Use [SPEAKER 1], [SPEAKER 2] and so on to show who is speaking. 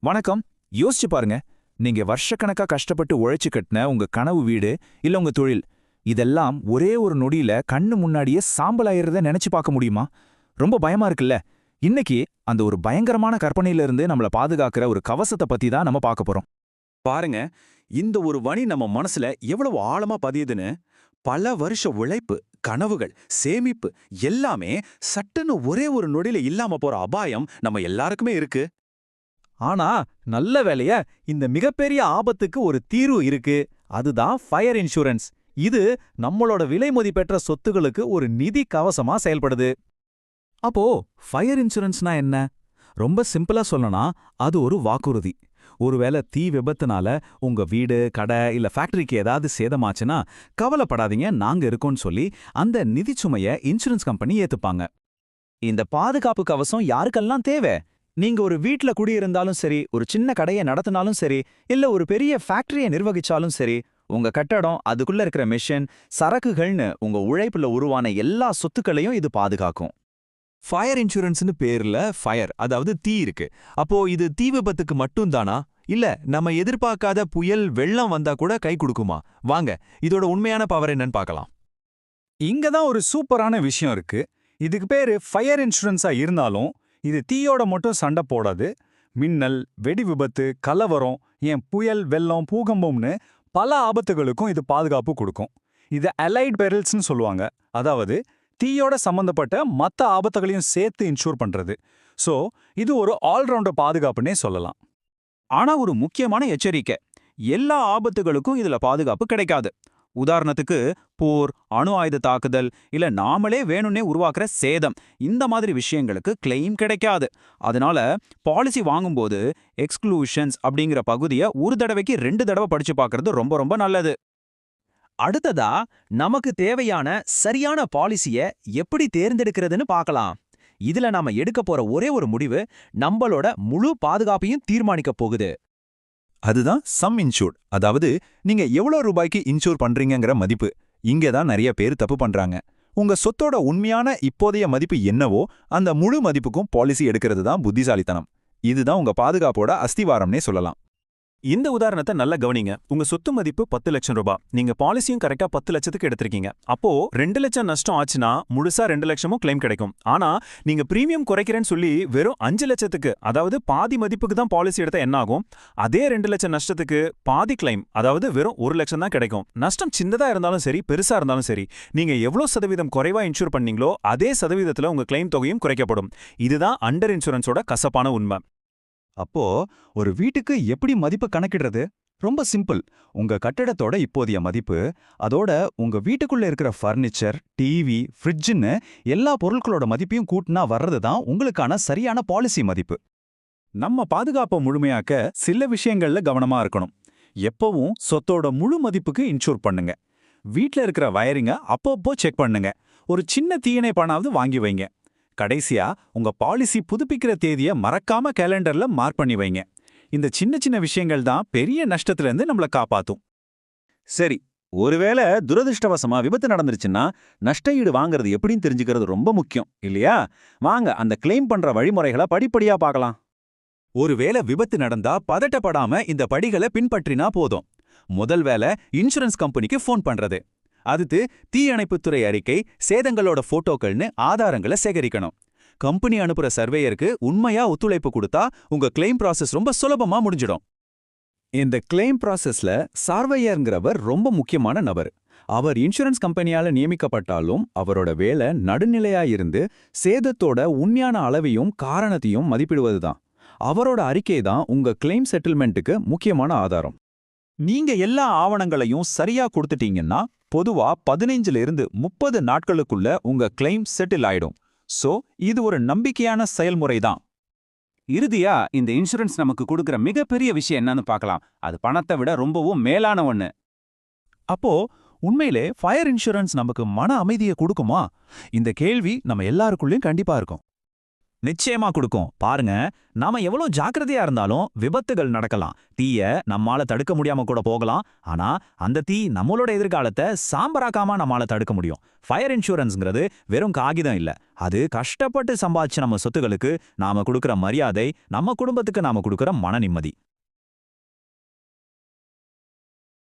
[SPEAKER 1] வணக்கம். யோசிச்சு பாருங்க. நீங்க வருஷக்கணக்கா கஷ்டப்பட்டு உழைச்சு கட்டின உங்க கனவு வீடு இல்ல உங்க தொழில் இதெல்லாம் ஒரே ஒரு நொடியில கண்ணு முன்னாடியே சாம்பலாயிரத நினைச்சு பார்க்க முடியுமா? ரொம்ப பயமா இருக்குல்ல. இன்னைக்கு அந்த ஒரு பயங்கரமான கற்பனையில இருந்து நம்மள பாதுகாக்கிற ஒரு கவசத்தை பத்தி தான் நம்ம பார்க்க போறோம்.
[SPEAKER 2] பாருங்க, இந்த ஒரு வழி நம்ம மனசுல எவ்வளவு ஆழமா பதியுதுன்னு. பல வருஷ உழைப்பு, கனவுகள், சேமிப்பு எல்லாமே சட்டுன்னு ஒரே ஒரு நொடியில இல்லாம போற அபாயம் நம்ம எல்லாருக்குமே இருக்கு.
[SPEAKER 3] ஆனா நல்ல வேளைய இந்த மிகப்பெரிய ஆபத்துக்கு ஒரு தீர்வு இருக்கு. அதுதான் ஃபயர் இன்சூரன்ஸ். இது நம்மளோட விலை மதிப்பெற்ற சொத்துகளுக்கு ஒரு நிதி கவசமா செயல்படுது. அப்போ ஃபயர் இன்சூரன்ஸ்னா என்ன? ரொம்ப சிம்பிளா சொல்லனா அது ஒரு வாக்குறுதி. ஒருவேளை தீ விபத்துனால உங்க வீடு, கடை இல்ல ஃபேக்டரிக்கு ஏதாவது சேதமாச்சுன்னா கவலைப்படாதீங்க, நாங்க இருக்கோம்னு சொல்லி அந்த நிதி சுமைய இன்சூரன்ஸ் கம்பெனி ஏத்துப்பாங்க.
[SPEAKER 1] இந்த பாதுகாப்பு கவசம் யாருக்கெல்லாம் தேவை? நீங்க ஒரு வீட்ல குடியிருந்தாலும் சரி, ஒரு சின்ன கடையை நடத்தினாலும் சரி, இல்ல ஒரு பெரிய ஃபேக்டரியை நிர்வகிச்சாலும் சரி, உங்க கட்டடம், அதுக்குள்ள இருக்கிற மெஷின், சரக்குகள்னு உங்க உழைப்புல உருவான எல்லா சொத்துக்களையும் இது பாதுகாக்கும்.
[SPEAKER 4] ஃபயர் இன்சூரன்ஸ்னு பேர்ல ஃபயர், அதாவது தீ இருக்கு. அப்போ இது தீ விபத்துக்கு மட்டும் தானா? இல்ல நம்ம எதிர்பார்க்காத புயல், வெள்ளம் வந்தா கூட கை கொடுக்குமா? வாங்க, இதோட உண்மையான பவர் என்னன்னு பார்க்கலாம்.
[SPEAKER 5] இங்க தான் ஒரு சூப்பரான விஷயம் இருக்கு. இதுக்கு பேரு ஃபயர் இன்சூரன்ஸா இருந்தாலும் இது தீயோட மட்டும் சண்டை போடாது. மின்னல், வெடி விபத்து, கலவரம், ஏன் புயல், வெள்ளம், பூகம்பம்னு பல ஆபத்துகளுக்கும் இது பாதுகாப்பு கொடுக்கும். இது அலைட் பெரில்ஸ்னு சொல்லுவாங்க. அதாவது தீயோட சம்பந்தப்பட்ட மற்ற ஆபத்துகளையும் சேர்த்து இன்சூர் பண்றது. சோ இது ஒரு ஆல்ரவுண்டர் பாதுகாப்புன்னே சொல்லலாம்.
[SPEAKER 1] ஆனா ஒரு முக்கியமான எச்சரிக்கை, எல்லா ஆபத்துகளுக்கும் இதுல பாதுகாப்பு கிடைக்காது. உதாரணத்துக்கு போர், அணு ஆயுத தாக்குதல், இல்ல நாமளே வேணும்னே உருவாக்குற சேதம், இந்த மாதிரி விஷயங்களுக்கு கிளைம் கிடைக்காது. அதனால பாலிசி வாங்கும்போது எக்ஸ்க்ளூஷன்ஸ் அப்படிங்கிற பகுதியை ஒரு தடவைக்கு 2 தடவை படிச்சு பார்க்கறது ரொம்ப ரொம்ப நல்லது.
[SPEAKER 3] அடுத்ததா நமக்கு தேவையான சரியான பாலிசிய எப்படி தேர்ந்தெடுக்கிறதுன்னு பார்க்கலாம். இதுல நாம எடுக்க போற ஒரே ஒரு முடிவு நம்மளோட முழு பாதுகாப்பையும் தீர்மானிக்க போகுது.
[SPEAKER 4] அதுதான் சம் இன்சூர்ட், அதாவது நீங்க எவ்வளவு ரூபாய்க்கு இன்சூர் பண்றீங்கங்கிற மதிப்பு. இங்க தான் நிறைய பேர் தப்பு பண்றாங்க. உங்க சொத்தோட உண்மையான இப்போதைய மதிப்பு என்னவோ அந்த முழு மதிப்புக்கும் பாலிசி எடுக்கிறது தான் புத்திசாலித்தனம். இதுதான் உங்க பாதுகாப்போட அஸ்திவாரம்னே சொல்லலாம்.
[SPEAKER 2] இந்த உதாரணத்தை நல்லா கவனிங்க. உங்க சொத்து மதிப்பு 10 லட்சம் ரூபாய். நீங்க பாலிசியும் கரெக்டா 10 லட்சத்துக்கு எடுத்திருக்கீங்க. அப்போ 2 லட்சம் நஷ்டம் ஆச்சுன்னா முழுசா 2 லட்சமும் கிளைம் கிடைக்கும். ஆனா நீங்க பிரீமியம் குறைக்கிறேன்னு சொல்லி வெறும் 5 லட்சத்துக்கு, அதாவது பாதி மதிப்புக்கு தான் பாலிசி எடுத்தா என்ன ஆகும்? அதே 2 லட்சம் நஷ்டத்துக்கு பாதி கிளைம், அதாவது வெறும் 1 லட்சம் தான் கிடைக்கும். நஷ்டம் சின்னதா இருந்தாலும் சரி, பெருசா இருந்தாலும் சரி, நீங்க எவ்வளவு சதவீதம் குறைவா இன்சூர் பண்ணீங்களோ அதே சதவீதத்துல உங்க கிளைம் தொகையும் குறைக்கப்படும். இதுதான் அண்டர் இன்சூரன்ஸோட கசப்பான உண்மை.
[SPEAKER 5] அப்போ ஒரு வீட்டுக்கு எப்படி மதிப்பு கணக்கிடுறது? ரொம்ப சிம்பிள். உங்க கட்டடத்தோட இப்போதைய மதிப்பு, அதோட உங்க வீட்டுக்குள்ள இருக்கிற ஃபர்னிச்சர், டிவி, ஃப்ரிட்ஜ்னு எல்லா பொருட்களோட மதிப்பையும் கூட்டினா வர்றது தான் உங்களுக்கான சரியான பாலிசி மதிப்பு. நம்ம பாதுகாப்பை முழுமையாக்க சில விஷயங்கள்ல கவனமா இருக்கணும். எப்பவும் சொத்தோட முழு மதிப்புக்கு இன்சூர் பண்ணுங்க. வீட்ல இருக்கிற வயரிங்க அப்பப்போ செக் பண்ணுங்க. ஒரு சின்ன தீயணைப்பானாவது வாங்கி வைங்க. கடைசியா உங்க பாலிசி புதுப்பிக்கிற தேதியை மறக்காம கேலண்டர்ல மார்க் பண்ணி வைங்க. இந்த சின்ன சின்ன விஷயங்கள் தான் பெரிய நஷ்டத்துல இருந்து நம்மள காப்பாத்தும்.
[SPEAKER 2] சரி, ஒருவேளை துரதிருஷ்டவசமா விபத்து நடந்துருச்சுன்னா நஷ்ட ஈடு வாங்குறது எப்படின்னு தெரிஞ்சுக்கிறது ரொம்ப முக்கியம் இல்லையா? வாங்க அந்த கிளைம் பண்ற வழிமுறைகளை படிப்படியா பார்க்கலாம்.
[SPEAKER 1] ஒருவேளை விபத்து நடந்தா பதட்டப்படாம இந்த படிகளை பின்பற்றினா போதும். முதல் வேலை இன்சூரன்ஸ் கம்பெனிக்கு ஃபோன் பண்றது. அடுத்து தீயணைப்புத்துறை அறிக்கை, சேதங்களோட போட்டோக்கள்னு ஆதாரங்களை சேகரிக்கணும். கம்பெனி அனுப்புற சர்வேயருக்கு உண்மையா ஒத்துழைப்பு கொடுத்தா உங்க கிளைம் ப்ராசஸ் ரொம்ப சுலபமா முடிஞ்சிடும். இந்த கிளைம் ப்ராசஸ்ல சர்வேயர்ங்கிறவர் ரொம்ப முக்கியமான நபர். அவர் இன்சூரன்ஸ் கம்பெனியால நியமிக்கப்பட்டாலும் அவரோட வேலை நடுநிலையா இருந்து சேதத்தோட உண்மையான அளவையும் காரணத்தையும் மதிப்பிடுவதுதான். அவரோட அறிக்கை தான் உங்க கிளைம் செட்டில்மெண்ட்டுக்கு முக்கியமான ஆதாரம்.
[SPEAKER 5] நீங்க எல்லா ஆவணங்களையும் சரியா கொடுத்துட்டீங்கன்னா பொதுவா 15 இருந்து 30 நாட்களுக்குள்ள உங்க கிளைம் செட்டில் ஆயிடும். சோ இது ஒரு நம்பிக்கையான செயல்முறை தான்.
[SPEAKER 1] இறுதியா இந்த இன்சூரன்ஸ் நமக்கு கொடுக்கிற மிகப்பெரிய விஷயம் என்னன்னு பார்க்கலாம். அது பணத்தை விட ரொம்பவும் மேலான ஒண்ணு.
[SPEAKER 3] அப்போ உண்மையிலே ஃபயர் இன்சூரன்ஸ் நமக்கு மன அமைதியை கொடுக்குமா? இந்த கேள்வி நம்ம எல்லாருக்குள்ளயும் கண்டிப்பா இருக்கும். நிச்சயமா கொடுக்கும். பாருங்க, நாம எவ்வளவு ஜாக்கிரதையா இருந்தாலும் விபத்துகள் நடக்கலாம். தீய நம்மால தடுக்க முடியாம கூட போகலாம். ஆனா அந்த தீ நம்மளோட எதிர்காலத்தை சாம்பராக்காம நம்மால தடுக்க முடியும். ஃபயர் இன்சூரன்ஸ்ங்கிறது வெறும் காகிதம் இல்ல. அது கஷ்டப்பட்டு சம்பாதிச்ச நம்ம சொத்துகளுக்கு நாம கொடுக்கிற மரியாதை, நம்ம குடும்பத்துக்கு நாம கொடுக்கிற மன நிம்மதி.